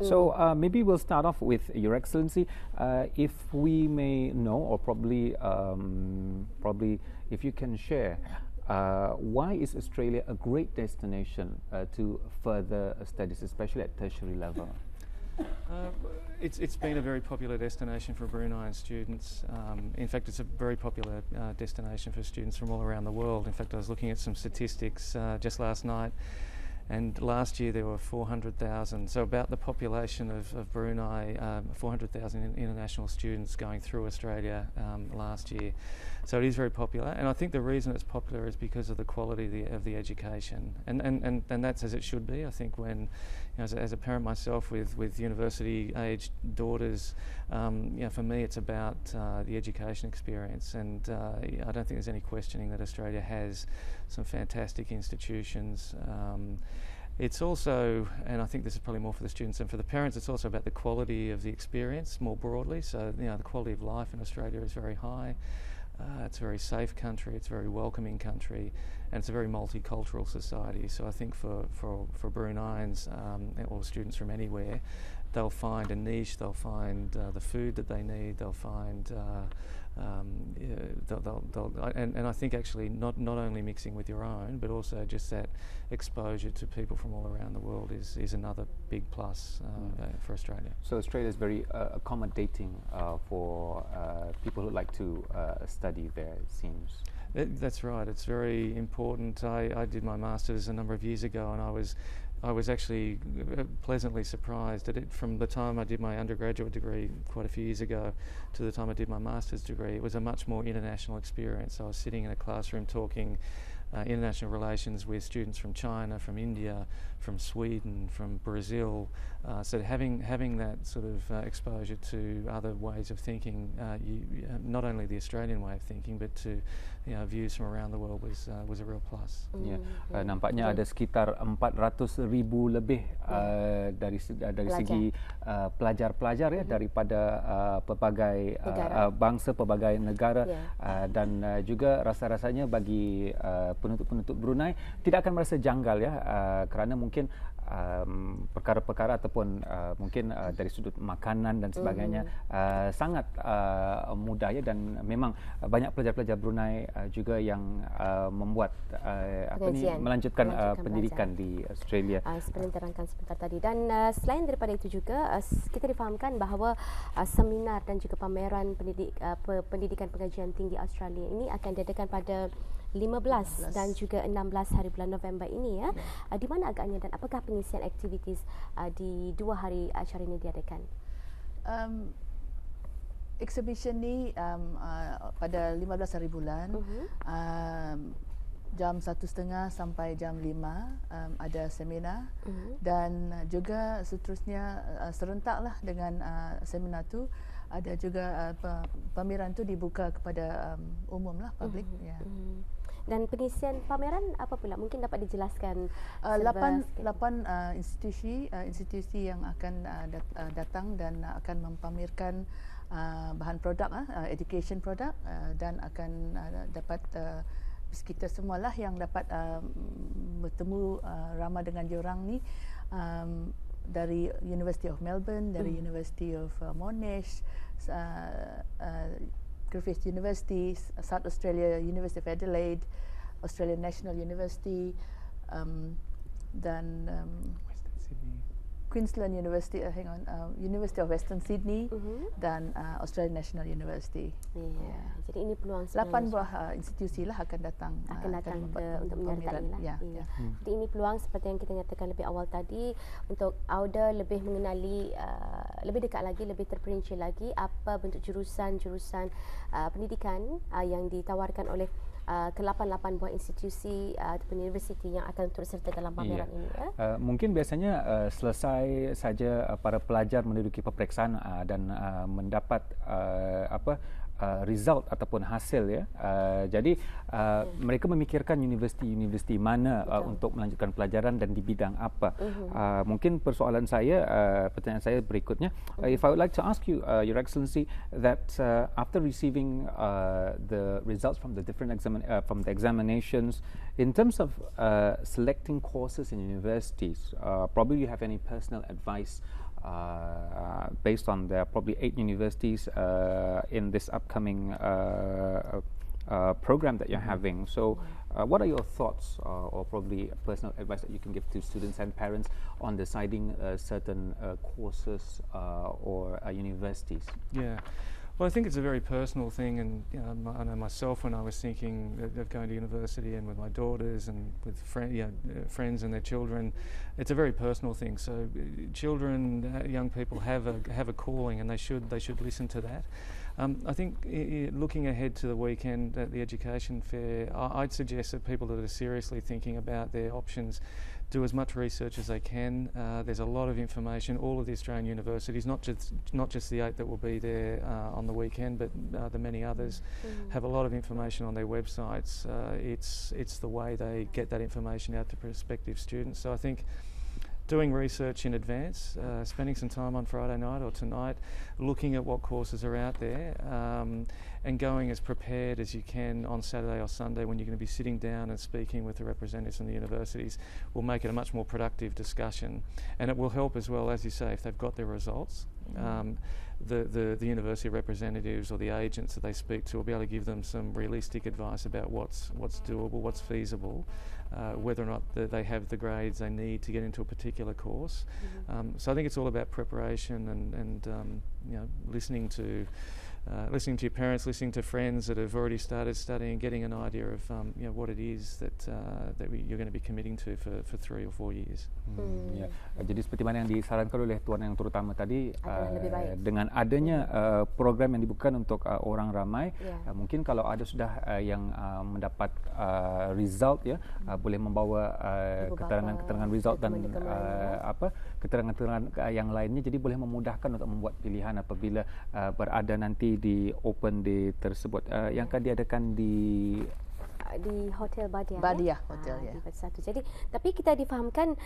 So maybe we'll start off with Your Excellency. If we may know, or probably if you can share, why is Australia a great destination to further studies, especially at tertiary level? It's been a very popular destination for Bruneian students. In fact, it's a very popular destination for students from all around the world. In fact, I was looking at some statistics just last night, and last year there were 400,000, so about the population of Brunei, 400,000 international students going through Australia last year. So it is very popular, and I think the reason it's popular is because of the quality of the education, and that's as it should be. I think when, as a parent myself with university-aged daughters, for me it's about the education experience, and I don't think there's any questioning that Australia has some fantastic institutions. It's also, and I think this is probably more for the students and for the parents, it's also about the quality of the experience more broadly. So, the quality of life in Australia is very high. It's a very safe country, it's a very welcoming country, and it's a very multicultural society. So I think for Bruneians or students from anywhere, they'll find a niche, they'll find the food that they need, they'll find and I think actually not only mixing with your own, but also just that exposure to people from all around the world is another big plus for Australia. So Australia is very accommodating for people who like to study there, it seems. That's right. It's very important. I did my master's a number of years ago, and I was actually pleasantly surprised at it. From the time I did my undergraduate degree quite a few years ago to the time I did my master's degree, it was a much more international experience. I was sitting in a classroom talking international relations with students from China, from India, from Sweden, from Brazil. So having that sort of exposure to other ways of thinking, not only the Australian way of thinking, but to views from around the world was a real plus. Nampaknya ada sekitar 400,000 lebih dari segi pelajar-pelajar ya daripada pelbagai bangsa, pelbagai negara, dan juga rasa-rasanya bagi penuntut-penuntut Brunei tidak akan merasa janggal ya, kerana mungkin perkara-perkara ataupun mungkin dari sudut makanan dan sebagainya sangat mudah ya, dan memang banyak pelajar-pelajar Brunei juga yang membuat melanjutkan pendidikan di Australia. Seperti terangkan sebentar tadi, dan selain daripada itu juga kita difahamkan bahawa seminar dan juga pameran pendidikan pengajian tinggi Australia ini akan diadakan pada 15 dan juga 16 hari bulan November ini ya. Di mana agaknya dan apakah pengisian aktiviti di 2 hari acara ini diadakan? Exhibition ni pada 15 hari bulan, jam 1:30 sampai jam 5 ada seminar, dan juga seterusnya serentaklah dengan seminar tu. Ada juga pameran tu dibuka kepada umum lah, public. Dan pengisian pameran apa pula? Mungkin dapat dijelaskan. 8 institusi yang akan datang dan akan mempamerkan bahan produk, education produk, dan akan dapat kita semualah yang dapat bertemu ramai dengan diorang ni, dari University of Melbourne, dari University of Monash, Griffith University, South Australia University of Adelaide, Australian National University, dan Queensland University, University of Western Sydney, dan Australian National University. Jadi ini peluang 8 buah institusi lah akan datang untuk menyertai lah. Jadi ini peluang seperti yang kita nyatakan lebih awal tadi, untuk Auda lebih mengenali lebih dekat lagi, lebih terperinci lagi apa bentuk jurusan pendidikan yang ditawarkan oleh ke-8 buah institusi ataupun universiti yang akan turut serta dalam pameran ini ya. Mungkin biasanya selesai saja para pelajar menduduki peperiksaan dan mendapat result ataupun hasil ya. Jadi mereka memikirkan universiti mana untuk melanjutkan pelajaran dan di bidang apa. Mungkin pertanyaan saya berikutnya, if I would like to ask you, Your Excellency, that after receiving the results from the different examinations, in terms of selecting courses in universities, probably you have any personal advice based on there are probably 8 universities in this upcoming program that you're having. So what are your thoughts or probably personal advice that you can give to students and parents on deciding certain courses or universities? Yeah. Well, I think it's a very personal thing, and I know myself when I was thinking of going to university and with my daughters and with friends and their children, it's a very personal thing. So children, young people have a calling, and they should listen to that. I think looking ahead to the weekend at the education fair, I'd suggest that people that are seriously thinking about their options do as much research as they can. There's a lot of information. All of the Australian universities, not just the 8 that will be there on the weekend, but the many others, have a lot of information on their websites. It's the way they get that information out to prospective students. So I think doing research in advance, spending some time on Friday night or tonight, looking at what courses are out there, and going as prepared as you can on Saturday or Sunday when you're going to be sitting down and speaking with the representatives from the universities will make it a much more productive discussion. And it will help as well, as you say, if they've got their results. The university representatives or the agents that they speak to will be able to give them some realistic advice about what's doable, what's feasible, whether or not they have the grades they need to get into a particular course. So I think it's all about preparation and listening to your parents, listening to friends that have already started studying, getting an idea of what it is that you're going to be committing to for 3 or 4 years. Ya. Jadi seperti mana yang disarankan oleh tuan yang terutama tadi, dengan adanya program yang dibukakan untuk orang ramai, mungkin kalau ada sudah yang mendapat result, boleh membawa keterangan result dan keterangan yang lainnya, jadi boleh memudahkan untuk membuat pilihan apabila berada nanti di open day tersebut yang akan diadakan di Hotel Badia. Badia Hotel, ya. Jadi, tapi kita difahamkan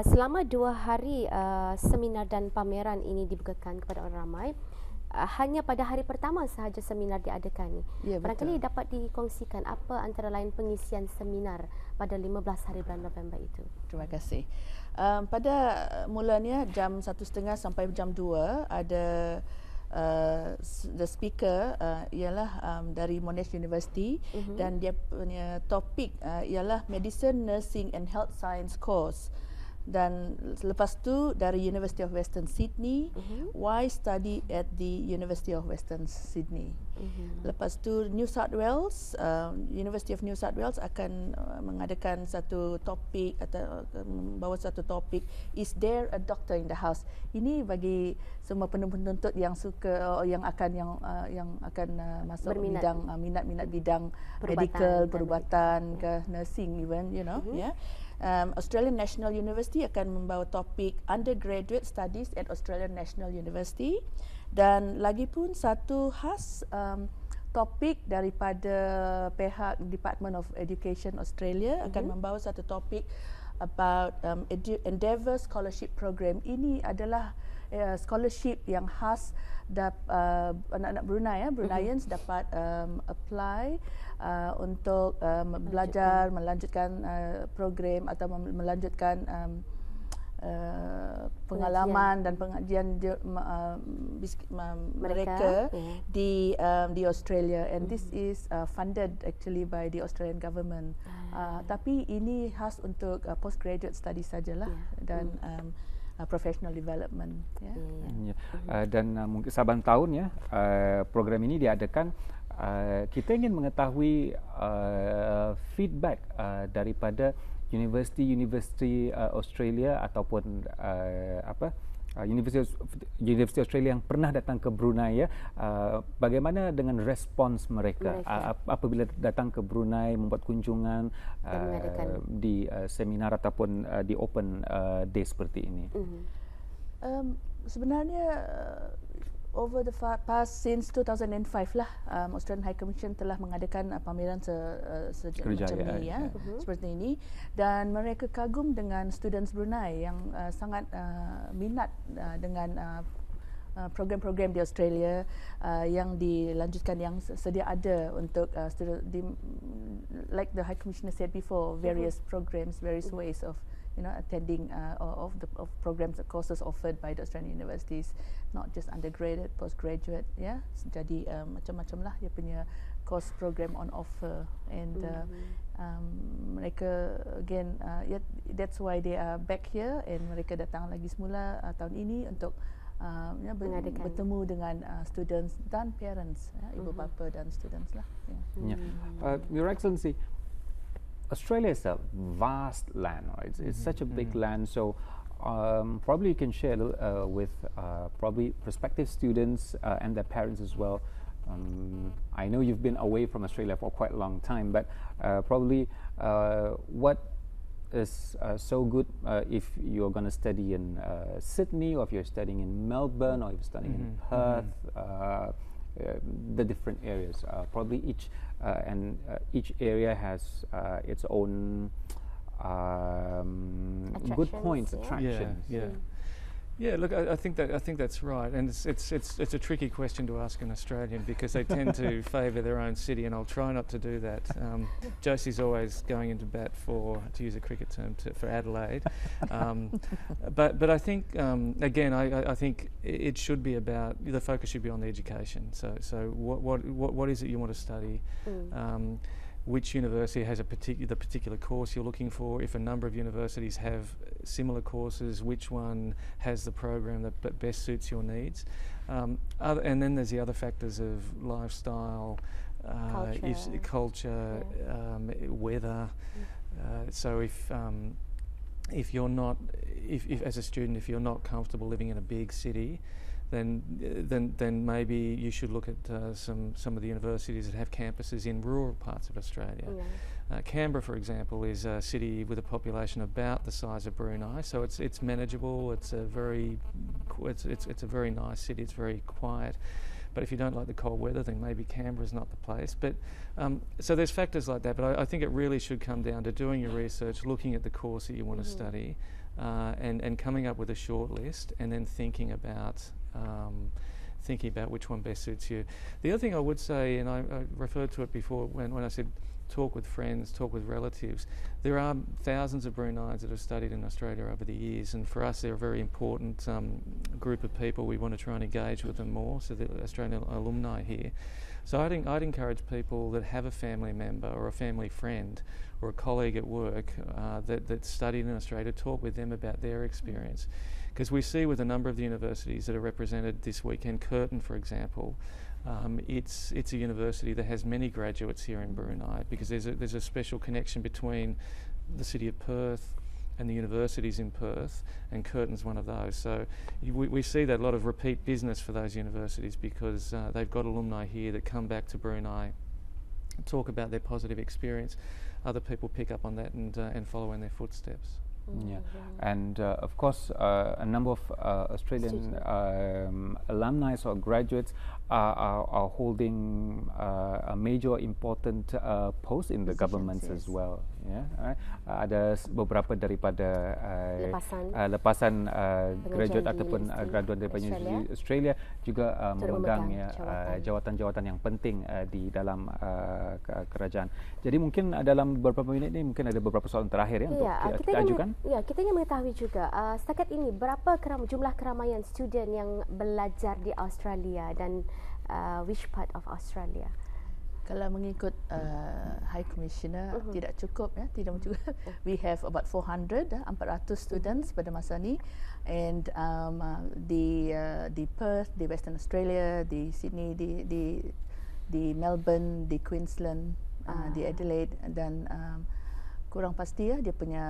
selama 2 hari seminar dan pameran ini dibukakan kepada orang ramai. Hanya pada hari pertama sahaja seminar diadakan. Barangkali dapat dikongsikan apa antara lain pengisian seminar pada 15 hari bulan November itu. Terima kasih. Pada mulanya jam 1:30 sampai jam 2 ada the speaker ialah dari Monash University, dan dia punya topik ialah Medicine, Nursing and Health Science course. Dan lepas tu dari University of Western Sydney, why study at the University of Western Sydney. Lepas tu New South Wales, University of New South Wales akan mengadakan satu topik atau membawa satu topik, Is there a doctor in the house? Ini bagi semua penuntut yang suka yang akan masuk bidang minat bidang medical, perubatan ke nursing even, Australian National University akan membawa topik Undergraduate Studies at Australian National University, dan lagi pun satu khas topik daripada pihak Department of Education Australia akan membawa satu topik about Endeavour Scholarship Program. Ini adalah scholarship yang khas anak-anak Brunei, Bruneians dapat apply untuk belajar, melanjutkan program atau melanjutkan pengalaman dan pengajian mereka di Australia, and this is funded actually by the Australian government. Tapi ini khas untuk postgraduate studies sajalah, dan professional development. Dan mungkin saban tahun program ini diadakan. Kita ingin mengetahui feedback daripada universiti Australia ataupun Universiti Australia yang pernah datang ke Brunei, bagaimana dengan respons mereka apabila datang ke Brunei membuat kunjungan di seminar ataupun di open day seperti ini. Sebenarnya over the past since 2005 lah, Australian High Commission telah mengadakan pameran macam ni, seperti ini, dan mereka kagum dengan students Brunei yang sangat minat dengan program-program di Australia yang dilanjutkan, yang sedia ada untuk student, like the High Commissioner said before, various programs, various ways of attending of programs and courses offered by the Australian universities, not just undergraduate, postgraduate, jadi macam-macam lah dia punya course program on offer, and mereka again that's why they are back here, and mereka datang lagi semula tahun ini untuk bertemu dengan students dan parents, ibu bapa dan students lah. Your Excellency, Australia is a vast land, right? It's such a big land, so probably you can share with probably prospective students and their parents as well. I know you've been away from Australia for quite a long time, but probably what is so good if you're going to study in Sydney, or if you're studying in Melbourne, or if you're studying in Perth, the different areas. Probably each area has its own good points, attractions. Yeah, look, I think that's right, and it's a tricky question to ask an Australian, because they tend to favour their own city, and I'll try not to do that. Josie's always going into bat for, to use a cricket term, for Adelaide, but I think again, I think it should be about, the focus should be on the education. So what is it you want to study? Which university has the particular course you're looking for? If a number of universities have similar courses, which one has the program that best suits your needs? And then there's the other factors of lifestyle, culture, weather. So if you're not, if as a student, if you're not comfortable living in a big city, then maybe you should look at some of the universities that have campuses in rural parts of Australia. Canberra, for example, is a city with a population about the size of Brunei, so it's manageable. It's a very nice city. It's very quiet. But if you don't like the cold weather, then maybe Canberra's not the place. But so there's factors like that. But I think it really should come down to doing your research, looking at the course that you want to study, and coming up with a short list, and then thinking about which one best suits you. The other thing I would say, and I referred to it before when I said talk with friends, talk with relatives, there are thousands of Bruneians that have studied in Australia over the years, and for us they're a very important group of people. We want to try and engage with them more, so the Australian alumni here. So I'd encourage people that have a family member or a family friend or a colleague at work that studied in Australia, talk with them about their experience. Because we see with a number of the universities that are represented this weekend, Curtin, for example, it's a university that has many graduates here in Brunei, because there's a special connection between the city of Perth and the universities in Perth, and Curtin's one of those. So we see that a lot of repeat business for those universities, because they've got alumni here that come back to Brunei, talk about their positive experience. Other people pick up on that and follow in their footsteps. And of course a number of Australian alumni or graduates are holding a major important post in the governments as well. Ada beberapa daripada lepasan graduate ataupun graduan daripada Australia juga memegang jawatan-jawatan yang penting di dalam kerajaan. Jadi mungkin dalam beberapa minit ni mungkin ada beberapa soalan terakhir untuk kita ajukan. Kita ingin mengetahui juga setakat ini berapa jumlah keramaian student yang belajar di Australia, dan which part of Australia? Kalau mengikut High Commissioner, tidak cukup, tidak cukup. We have about 400 students pada masa ni, and di Perth, di Western Australia, di Sydney, di Melbourne, di Queensland, di Adelaide, dan kurang pasti dia punya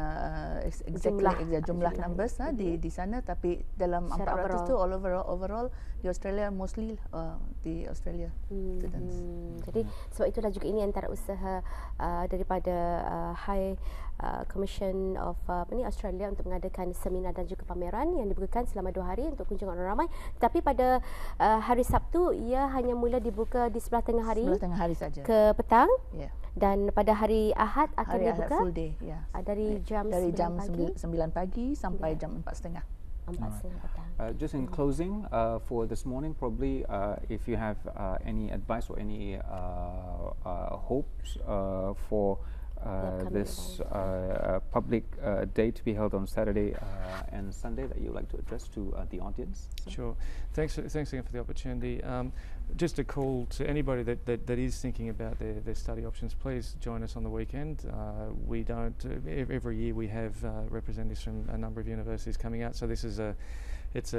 jumlah numbers di sana, tapi dalam 400 tu overall di Australia, mostly di Australia students. Jadi sebab itulah juga ini antara usaha daripada High Commission of Australia untuk mengadakan seminar dan juga pameran yang dibukakan selama 2 hari untuk kunjungan orang ramai. Tapi pada hari Sabtu ia hanya mula dibuka di sebelah tengah hari saja ke petang. Dan pada hari Ahad akan dibuka full day, dari jam 9 pagi sampai jam 4:30. Just in closing for this morning, probably if you have any advice or any hopes for this public day to be held on Saturday and Sunday that you would like to address to the audience? Sure. Thanks again for the opportunity. Just a call to anybody that is thinking about their study options. Please join us on the weekend. We don't every year we have representatives from a number of universities coming out. So this is it's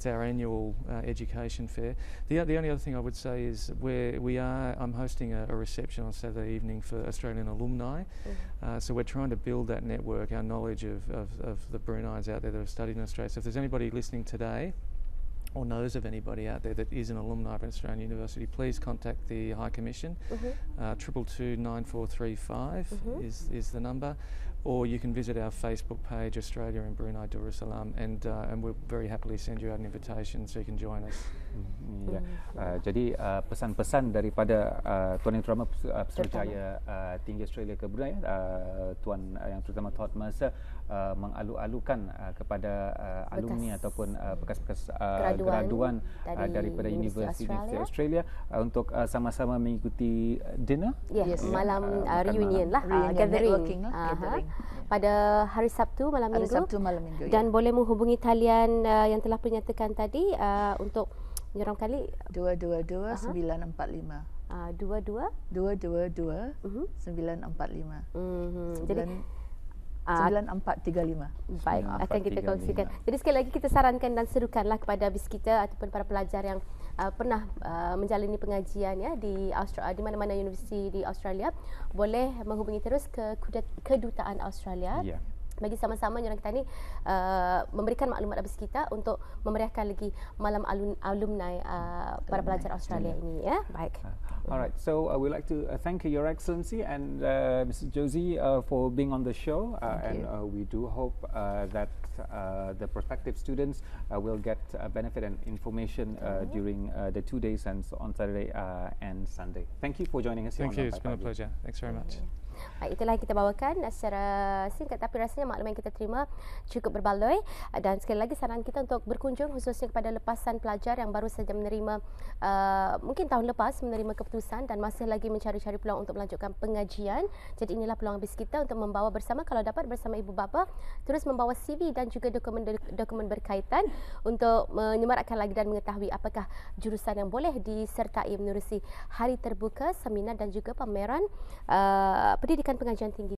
our annual education fair. The only other thing I would say is I'm hosting a reception on Saturday evening for Australian alumni. So we're trying to build that network, our knowledge of the Bruneians out there that have studied in Australia. So if there's anybody listening today or knows of anybody out there that is an alumni of an Australian university, please contact the High Commission. 222-9435 is the number, or you can visit our Facebook page, Australia and Brunei Darussalam, and we'll very happily send you out an invitation so you can join us. Jadi pesan-pesan daripada Tuan Yang Terhormat Pesuruhjaya Tinggi Australia ke Brunei, Tuan Yang Terutama Todd Mercer, mengalu-alukan kepada alumni ataupun bekas-bekas graduan daripada Universiti Australia untuk sama-sama mengikuti dinner. Malam reunion lah, gathering pada hari Sabtu malam Minggu. Dan boleh menghubungi talian yang telah dinyatakan tadi untuk nyeram kali 222-945. 222-945. Jadi 9435. Baik, akan kita kongsikan. Jadi sekali lagi kita sarankan dan serukanlah kepada habis kita ataupun para pelajar yang pernah menjalani pengajian ya di Australia, di mana-mana universiti di Australia, boleh menghubungi terus ke Kedutaan Australia. Bagi sama-sama kita ni memberikan maklumat habis kita untuk memeriahkan lagi malam alumni para pelajar Australia ini ya. Baik. Alright, so we'd like to thank Your Excellency and Mrs. Josie for being on the show, and we do hope that the prospective students will get benefit and information during the 2 days and on Saturday and Sunday. Thank you for joining us. Thank you, it's been a pleasure. Thanks very much. Baik, itulah yang kita bawakan secara singkat, tapi rasanya maklumat yang kita terima cukup berbaloi. Dan sekali lagi saran kita untuk berkunjung khususnya kepada lepasan pelajar yang baru saja menerima mungkin tahun lepas menerima keputusan dan masih lagi mencari-cari peluang untuk melanjutkan pengajian. Jadi inilah peluang habis kita untuk membawa bersama, kalau dapat bersama ibu bapa, terus membawa CV dan juga dokumen berkaitan untuk menyemarakkan lagi dan mengetahui apakah jurusan yang boleh disertai menerusi hari terbuka, seminar dan juga pameran Pendidikan Pengajian Tinggi